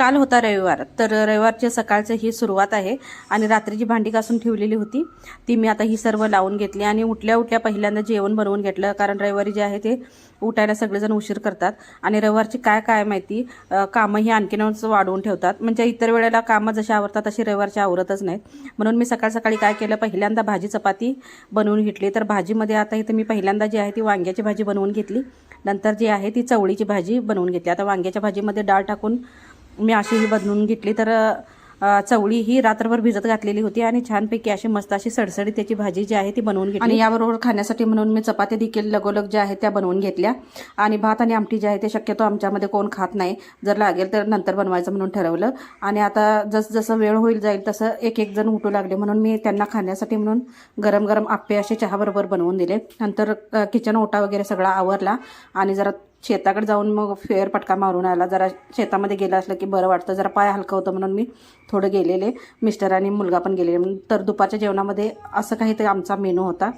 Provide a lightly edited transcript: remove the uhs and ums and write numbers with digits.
काल होता रविवार, तर रविवारच्या सकाळचं ही सुरुवात आहे आणि रात्रीची भांडी घासून ठेवलेली होती ती मी आता ही सर्व लावून घेतली आणि उठल्या उठल्या पहिल्यांदा जेवण बनवून घेतलं. कारण रविवारी जे आहे ते उठायला सगळेजण उशीर करतात आणि रविवारची काय माहिती कामं ही आणखीनच वाढवून ठेवतात. म्हणजे इतर वेळेला कामं जशी आवरतात तशी रविवारची आवरतच नाहीत. म्हणून मी सकाळ सकाळी काय केलं, पहिल्यांदा भाजी चपाती बनवून घेतली. तर भाजीमध्ये आता इथं मी पहिल्यांदा जी आहे ती वांग्याची भाजी बनवून घेतली. नंतर जी आहे ती चवळीची भाजी बनवून घेतली. आता वांग्याच्या भाजीमध्ये डाळ टाकून मी अशी ही बनवून घेतली. तर चवळी ही रात्रभर भिजत घातलेली होती आणि छानपैकी अशी मस्त अशी सडसडीत त्याची भाजी जी आहे ती बनवून घेतली. आणि याबरोबर खाण्यासाठी म्हणून मी चपाती देखील लगोलग ज्या आहेत त्या बनवून घेतल्या. आणि भात आणि आमटी जे आहे ते शक्यतो आमच्यामध्ये कोण खात नाही, जर लागेल तर नंतर बनवायचं म्हणून ठरवलं. आणि आता जसं वेळ होईल जाईल तसं एक एक जण उठू लागले, म्हणून मी त्यांना खाण्यासाठी म्हणून गरम गरम आप्पे असे चहाबरोबर बनवून दिले. नंतर किचन ओटा वगैरे सगळा आवरला आणि जरा शेताकडे जाऊन मग फेरफटका मारून आला. जरा शेतामध्ये गेलं असलं की बरं वाटतं, जरा पाय हलकं होतं म्हणून मी थोडं गेलेले. मिस्टर आणि मुलगा पण गेलेले. तर दुपारच्या जेवणामध्ये असं काहीतरी आमचा मेनू होता.